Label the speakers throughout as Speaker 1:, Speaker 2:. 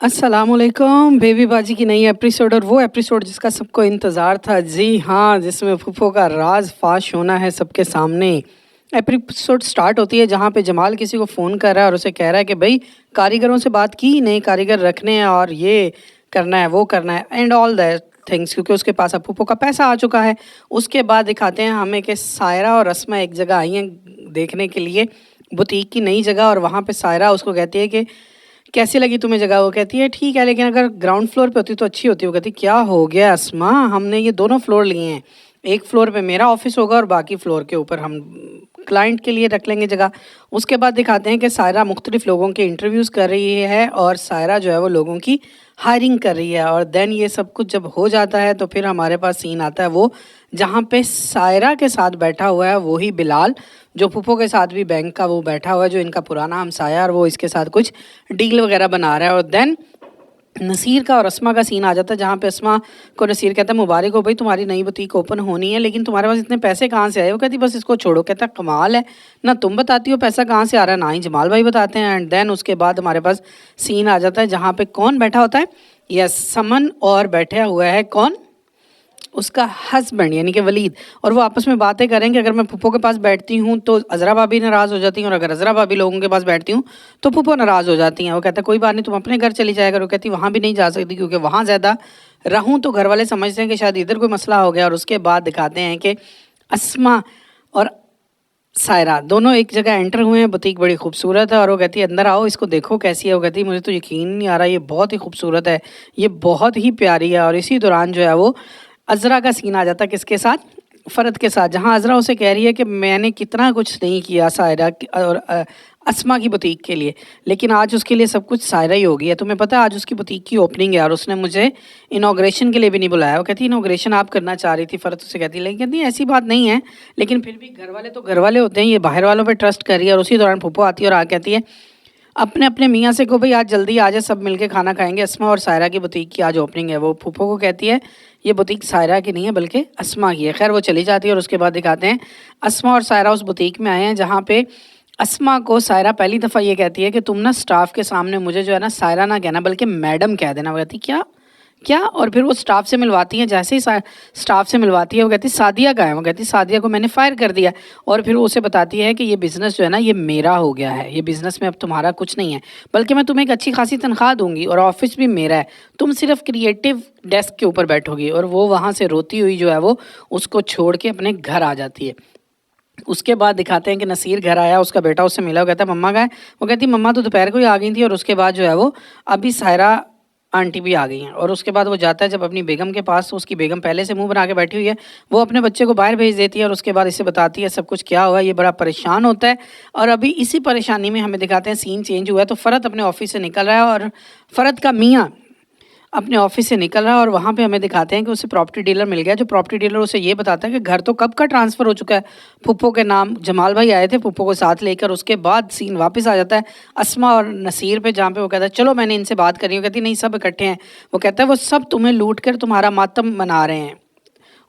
Speaker 1: अस्सलाम वालेकुम बेबी बाजी की नई एपिसोड और वो एपिसोड जिसका सबको इंतज़ार था। जी हाँ, जिसमें फूफो का राज फाश होना है सबके सामने। एपिसोड स्टार्ट होती है जहाँ पे जमाल किसी को फ़ोन कर रहा है और उसे कह रहा है कि भाई कारीगरों से बात की, नए कारीगर रखने हैं और ये करना है वो करना है एंड ऑल दैट थिंग्स, क्योंकि उसके पास अब फूफो का पैसा आ चुका है। उसके बाद दिखाते हैं हमें कि सायरा और रस्मा एक जगह आई हैं देखने के लिए बुटीक की नई जगह, और वहाँ पे सायरा उसको कहती है कि कैसी लगी तुम्हें जगह? वो कहती है ठीक है, लेकिन अगर ग्राउंड फ्लोर पे होती तो अच्छी होती। वो कहती क्या हो गया अस्मा, हमने ये दोनों फ्लोर लिए हैं, एक फ्लोर पे मेरा ऑफिस होगा और बाकी फ्लोर के ऊपर हम क्लाइंट के लिए रख लेंगे जगह। उसके बाद दिखाते हैं कि सायरा मुख्तलिफ लोगों के इंटरव्यूज़ कर रही है और सायरा जो है वो लोगों की हायरिंग कर रही है। और देन ये सब कुछ जब हो जाता है तो फिर हमारे पास सीन आता है वो जहाँ पे सायरा के साथ बैठा हुआ है वही बिलाल, जो फूफो के साथ भी बैंक का वो बैठा हुआ है, जो इनका पुराना हमसाया, और वो इसके साथ कुछ डील वगैरह बना रहा है। और देन नसीर का और अस्मा का सीन आ जाता है जहाँ पे अस्मा को नसीर कहता है मुबारक हो भाई, तुम्हारी नई बुटीक ओपन होनी है, लेकिन तुम्हारे पास इतने पैसे कहाँ से आए? वो कहती बस इसको छोड़ो। कहता कमाल है ना, तुम बताती हो पैसा कहाँ से आ रहा है, ना ही जमाल भाई बताते हैं। एंड देन उसके बाद हमारे पास सीन आ जाता है जहाँ पे कौन बैठा होता है, यस समन, और बैठा हुआ है कौन, उसका हस्बैंड यानी कि वलीद। और वो आपस में बातें करें कि अगर मैं फूफो के पास बैठती हूँ तो अजरा भाभी नाराज़ हो जाती हैं, और अगर अजरा भाभी लोगों के पास बैठती हूँ तो फूफो नाराज़ हो जाती हैं। वो कहता है कोई बात नहीं, तुम अपने घर चली जाएगा। वो कहती वहाँ भी नहीं जा सकती क्योंकि वहाँ ज़्यादा रहूँ तो घर वाले समझते हैं कि शायद इधर कोई मसला हो गया। और उसके बाद दिखाते हैं कि अस्मा और सायरा दोनों एक जगह एंटर हुए हैं, बुटीक बड़ी खूबसूरत है। और वो कहती है अंदर आओ, इसको देखो कैसी है। वो कहती है मुझे तो यकीन नहीं आ रहा, ये बहुत ही खूबसूरत है, ये बहुत ही प्यारी है। और इसी दौरान जो है वो अज़रा का सीन आ जाता है किसके साथ, फ़रद के साथ, जहाँ अज़रा उसे कह रही है कि मैंने कितना कुछ नहीं किया सायरा और अस्मा की बुटीक के लिए, लेकिन आज उसके लिए सब कुछ सायरा ही हो गई है। तुम्हें पता है आज उसकी बुटीक की ओपनिंग है और उसने मुझे इनाग्रेशन के लिए भी नहीं बुलाया। वो कहती इनाग्रेशन आप करना चाह रही थी, फ़रद उसे कहती, लेकिन कहती ऐसी बात नहीं है, लेकिन फिर भी घर वाले तो घर वाले होते हैं, ये बाहर वालों पर ट्रस्ट कर रही है। और उसी दौरान फूफो आती है और आ कहती है अपने अपने मियाँ से को भाई आज जल्दी आ जाए, सब मिलके खाना खाएंगे, अस्मा और सायरा की बुटीक की आज ओपनिंग है। वो फूफो को कहती है ये बुटीक सायरा की नहीं है बल्कि अस्मा की है। खैर वो चली जाती है और उसके बाद दिखाते हैं अस्मा और सायरा उस बुटीक में आए हैं जहाँ पे अस्मा को सायरा पहली दफ़ा ये कहती है कि तुम ना स्टाफ के सामने मुझे जो है ना सायरा ना कहना बल्कि मैडम कह देना। वो कहती क्या क्या? और फिर वो स्टाफ से मिलवाती हैं। जैसे ही स्टाफ से मिलवाती है वो कहती सादिया का है। वो कहती सादिया को मैंने फायर कर दिया। और फिर वो उसे बताती है कि ये बिज़नेस जो है ना ये मेरा हो गया है, ये बिज़नेस में अब तुम्हारा कुछ नहीं है, बल्कि मैं तुम्हें एक अच्छी खासी तनख्वाह दूंगी और ऑफिस भी मेरा है, तुम सिर्फ क्रिएटिव डेस्क के ऊपर बैठोगी। और वो वहाँ से रोती हुई जो है वो उसको छोड़ के अपने घर आ जाती है। उसके बाद दिखाते हैं कि नसीर घर आया, उसका बेटा उससे मिला। वो कहता है मम्मा का है? वो कहती मम्मा तो दोपहर को ही आ गई थी। और उसके बाद जो है वो अभी सायरा आंटी भी आ गई हैं। और उसके बाद वो जाता है जब अपनी बेगम के पास, तो उसकी बेगम पहले से मुंह बना के बैठी हुई है। वो अपने बच्चे को बाहर भेज देती है और उसके बाद इसे बताती है सब कुछ क्या हुआ। ये बड़ा परेशान होता है और अभी इसी परेशानी में हमें दिखाते हैं सीन चेंज हुआ है। तो फ़रद अपने ऑफिस से निकल रहा है और फ़रद का मियाँ अपने ऑफिस से निकल रहा है और वहाँ पे हमें दिखाते हैं कि उसे प्रॉपर्टी डीलर मिल गया, जो प्रॉपर्टी डीलर उसे ये बताता है कि घर तो कब का ट्रांसफ़र हो चुका है फूफो के नाम। जमाल भाई आए थे फूफो को साथ लेकर। उसके बाद सीन वापस आ जाता है अस्मा और नसीर पे, जहाँ पे वो कहता है चलो मैंने इनसे बात करी। वो कहती नहीं सब इकट्ठे हैं। वो कहता है वो सब तुम्हें लूट कर तुम्हारा मातम मना रहे हैं।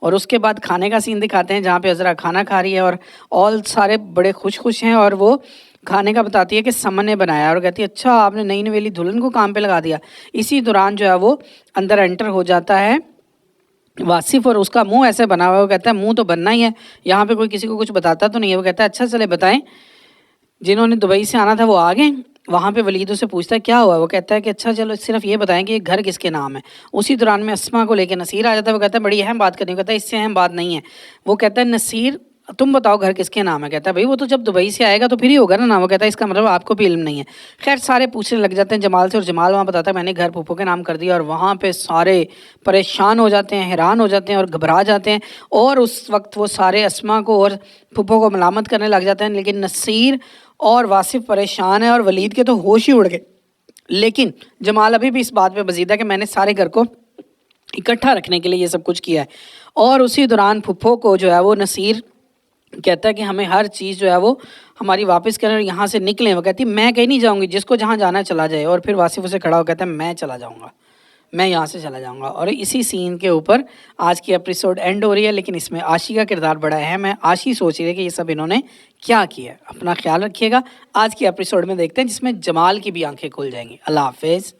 Speaker 1: और उसके बाद खाने का सीन दिखाते हैं जहाँ पे अज़रा खाना खा रही है और ऑल सारे बड़े खुश हैं। और वो खाने का बताती है कि समन ने बनाया और कहती है अच्छा आपने नई नवेली दुल्हन को काम पे लगा दिया। इसी दौरान जो है वो अंदर एंटर हो जाता है वासिफ और उसका मुंह ऐसे बना हुआ है। वो कहता है मुंह तो बनना ही है, यहाँ पे कोई किसी को कुछ बताता तो नहीं है। वो कहता है अच्छा चले बताएं, जिन्होंने दुबई से आना था वो आ गए? वहाँ पे वलीद से पूछता है क्या हुआ? वो कहता है कि अच्छा चलो सिर्फ ये बताएं कि ये घर किसके नाम है। उसी दौरान में अस्मा को लेकर नसीर आ जाता है। वो कहता है बड़ी अहम बात करनी। कहता है इससे अहम बात नहीं है। वो कहता है नसीर तुम बताओ घर किसके नाम है? कहता है भाई वो तो जब दुबई से आएगा तो फिर ही होगा ना नाम। वो कहता है इसका मतलब आपको भी इल्म नहीं है। खैर सारे पूछने लग जाते हैं जमाल से और जमाल वहाँ बताता है मैंने घर फूफो के नाम कर दिया। और वहाँ पे सारे परेशान हो जाते हैं, हैरान हो जाते हैं और घबरा जाते हैं। और उस वक्त वो सारे अस्मा को और फूफो को मलामत करने लग जाते हैं, लेकिन नसीर और वासिफ परेशान है और वलीद के तो होश ही उड़ गए। लेकिन जमाल अभी भी इस बात पे बजीदा कि मैंने सारे घर को इकट्ठा रखने के लिए ये सब कुछ किया है। और उसी दौरान फूफो को जो है वो नसीर कहता है कि हमें हर चीज़ जो है वो हमारी वापस करें और यहाँ से निकलें। वो कहती मैं कहीं नहीं जाऊँगी, जिसको जहाँ जाना है चला जाए। और फिर वासिफ उसे खड़ा हो कहता है मैं चला जाऊँगा, मैं यहाँ से चला जाऊँगा। और इसी सीन के ऊपर आज की एपिसोड एंड हो रही है। लेकिन इसमें आशी का किरदार बड़ा अहम है। आशी सोच रही है कि ये सब इन्होंने क्या किया। अपना ख्याल रखिएगा। आज की एपिसोड में देखते हैं जिसमें जमाल की भी आंखें खुल जाएंगी। अल्लाह हाफिज़।